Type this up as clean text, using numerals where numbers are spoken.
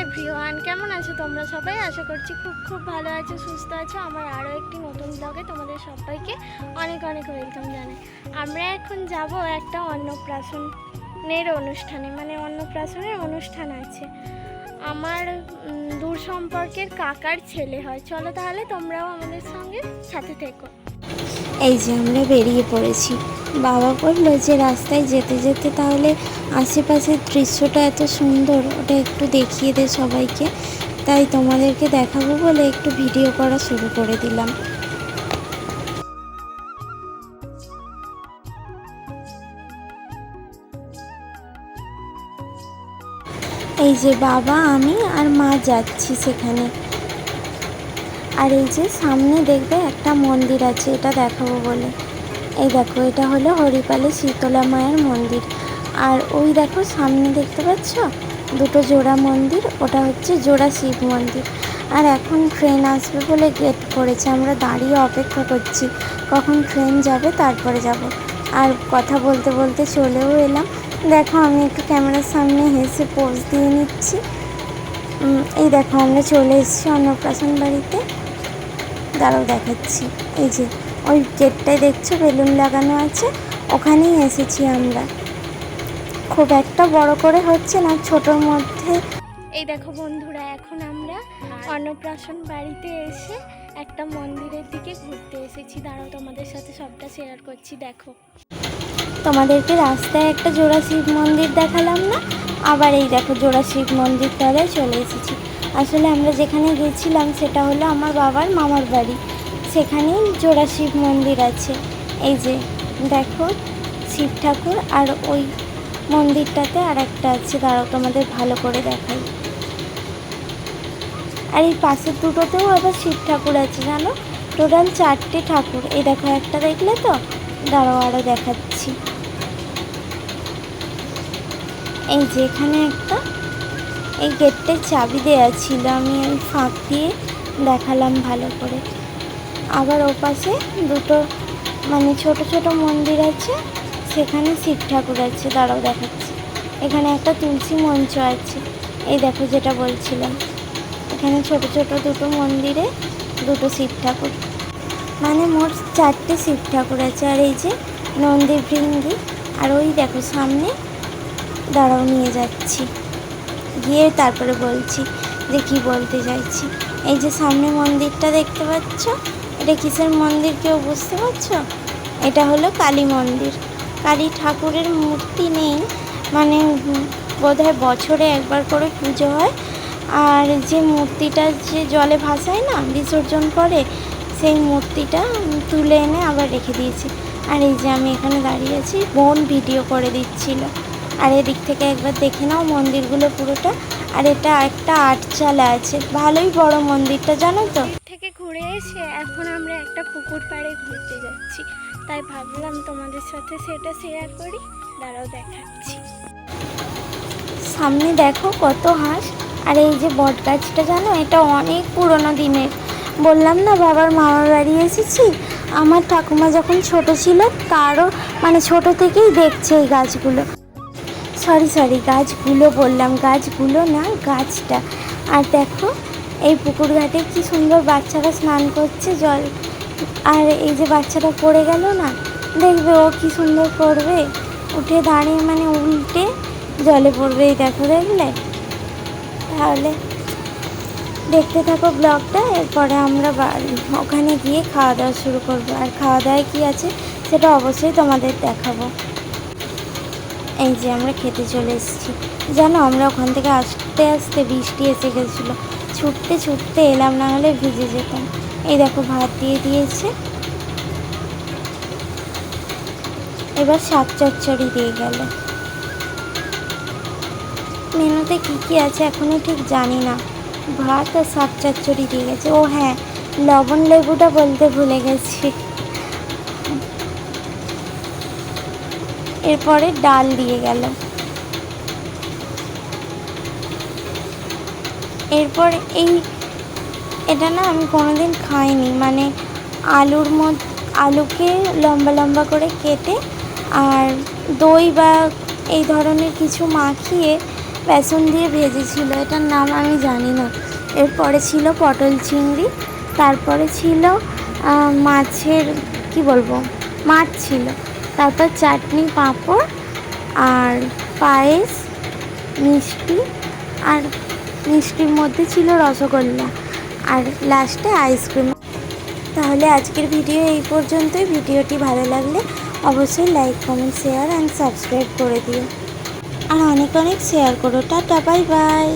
Everyone, কেমন আছো তোমরা সবাই? আশা করছি খুব খুব ভালো আছো, সুস্থ আছো। আমার আরও একটি নতুন ব্লগে তোমাদের সবাইকে অনেক অনেক ওয়েলকাম জানাই। আমরা এখন যাব একটা অন্নপ্রাশনের অনুষ্ঠানে, মানে অন্নপ্রাশনের অনুষ্ঠান আছে আমার দূর সম্পর্কের কাকার ছেলে হয়। চলো তাহলে তোমরাও আমাদের সঙ্গে সাথে থেকো। এই যে আমরা বেরিয়ে পড়েছি। বাবা বললো যে রাস্তায় যেতে যেতে তাহলে আশেপাশের দৃশ্যটা এত সুন্দর, ওটা একটু দেখিয়ে দে সবাইকে। তাই তোমাদেরকে দেখাবো বলে একটু ভিডিও করা শুরু করে দিলাম। এই যে বাবা, আমি আর মা যাচ্ছি সেখানে। আর এই যে সামনে দেখবে একটা মন্দির আছে, এটা দেখাবো বলে। এই দেখো, এটা হলো হরিপালে শীতলা মায়ের মন্দির। আর ওই দেখো সামনে দেখতে পাচ্ছ দুটো জোড়া মন্দির, ওটা হচ্ছে জোড়া শিব মন্দির। আর এখন ট্রেন আসবে বলে গেট করেছে, আমরা দাঁড়িয়ে অপেক্ষা করছি কখন ট্রেন যাবে তারপরে যাব। আর কথা বলতে বলতে চলেও এলাম। দেখো আমি একটু ক্যামেরার সামনে হেসে পোজ দিয়ে নিচ্ছি। এই দেখো আমরা চলে এসেছি অন্নপ্রাশন বাড়িতে। দাঁড়াও দেখাচ্ছি। এই যে ওই গেটটায় দেখছো বেলুন লাগানো আছে, ওখানেই এসেছি আমরা। খুব একটা বড় করে হচ্ছে না, ছোটোর মধ্যে। এই দেখো বন্ধুরা, এখন আমরা অন্নপ্রাশন বাড়িতে এসে একটা মন্দিরের দিকে ঘুরতে এসেছি। দাঁড়াও তোমাদের সাথে সবটা শেয়ার করছি, দেখো। তোমাদেরকে রাস্তায় একটা জোড়া শিব মন্দির দেখালাম না, আবার এই দেখো জোড়া শিব মন্দির তলায় চলে এসেছি। আসলে আমরা যেখানে গেছিলাম সেটা হলো আমার বাবার মামার বাড়ি, সেখানেই জোড়া শিব মন্দির আছে। এই যে দেখো শিব ঠাকুর, আর ওই মন্দিরটাতে আর একটা আছে, দাঁড়াও তোমাদের ভালো করে দেখাই। আর এই পাশের দুটোতেও আবার শিব ঠাকুর আছে, জানো, টোটাল 4টে ঠাকুর। এই দেখো একটা দেখলে তো, দাঁড়াও আরও দেখাচ্ছি। এই যে এখানে একটা, এই গেটটায় চাবি দেওয়া ছিল, আমি ওই ফাঁক দিয়ে দেখালাম ভালো করে। আবার ওপাশে দুটো মানে ছোট ছোট মন্দির আছে, সেখানে শিব ঠাকুর আছে, দাঁড়াও দেখাচ্ছি। এখানে একটা তুলসী মঞ্চ আছে, এই দেখো যেটা বলছিলাম। এখানে ছোট ছোট দুটো মন্দিরে দুটো শিব ঠাকুর, মানে মোট 4টে শিব ঠাকুর আছে। আর এই যে নন্দী ভৃঙ্গি। আর ওই দেখো সামনে, দাঁড়াও নিয়ে যাচ্ছি, গিয়ে তারপরে বলছি যে কি বলতে চাইছি। এই যে সামনে মন্দিরটা দেখতে পাচ্ছ, এটা কিসের মন্দির কেউ বুঝতে পারছো? এটা হলো কালী মন্দির। কালী ঠাকুরের মূর্তি নেই, মানে বোধহয় বছরে একবার করে পুজো হয়। আর যে মূর্তিটা যে জলে ভাসায় না বিসর্জন করে, সেই মূর্তিটা তুলে এনে আবার রেখে দিয়েছি। আর এই যে আমি এখানে দাঁড়িয়ে আছি, বোন ভিডিও করে দিচ্ছিল। আর এদিক থেকে একবার দেখে নাও মন্দিরগুলো পুরোটা। আর এটা একটা আটচালা আছে, ভালোই বড় মন্দিরটা, জানো তো। থেকে ঘুরে এসে এখন আমরা একটা পুকুর পাড়ে ঘুরতে যাচ্ছি, তাই ভাবলাম তোমাদের সাথে সেটা শেয়ার করি। দাঁড়াও দেখাচ্ছি। সামনে দেখো কত হাঁস। আর এই যে বট গাছটা, জানো এটা অনেক পুরনো দিনের। বললাম না বাবার মামার বাড়ি এসেছি, আমার ঠাকুমা যখন ছোট ছিল তারও মানে ছোট থেকেই দেখছে এই গাছগুলো। সরি গাছগুলো বললাম, গাছগুলো না, গাছটা। আর দেখো এই পুকুর ঘাটে কি সুন্দর বাচ্চারা স্নান করছে, জল। আর এই যে বাচ্চাটা পড়ে গেল না, দেখবে ও কি সুন্দর পড়বে, উঠে দাঁড়িয়ে মানে উল্টে জলে পড়বে। এই দেখো, দেখলে? তাহলে দেখতে থাকো ব্লগটা, এরপরে আমরা ওখানে গিয়ে খাওয়া দাওয়া শুরু করবো। আর খাওয়া দাওয়ায় কী আছে সেটা অবশ্যই তোমাদের দেখাবো। এই যে আমরা খেতে চলে এসেছি। জানো আমরা ওখান থেকে আসতে আসতে বৃষ্টি এসে গেছিলো, ছুটতে ছুটতে এলাম, না হলে ভিজে যেতাম। এই দেখো ভাত দিয়ে দিয়েছে, এবার শাক চচ্চড়ি দিয়ে গেল। মেনুতে কী কী আছে এখনও ঠিক জানি না, ভাত আর শাক চচ্চড়ি দিয়ে গেছে। ও হ্যাঁ, লবণ লেবুটা বলতে ভুলে গেছি। এরপরে ডাল দিয়ে গেল। এরপর এটা না আমি কোনোদিন খাইনি, মানে আলুকে লম্বা লম্বা করে কেটে আর দই বা এই ধরনের কিছু মাখিয়ে বেসন দিয়ে ভেজেছিল, এটার নাম আমি জানি না। এরপরে ছিল পটল চিংড়ি, তারপরে ছিল মাছের কি বলবো, মাছ ছিল, তারপর চাটনি, পাঁপড় আর পায়েস, মিষ্টি, আর মিষ্টির মধ্যে ছিল রসগোল্লা, আর লাস্টে আইসক্রিম। তাহলে আজকের ভিডিও এই পর্যন্তই। ভিডিওটি ভালো লাগলে অবশ্যই like, comment, share and subscribe করে দিও, আর অনেক অনেক শেয়ার করো। Tata, bye bye.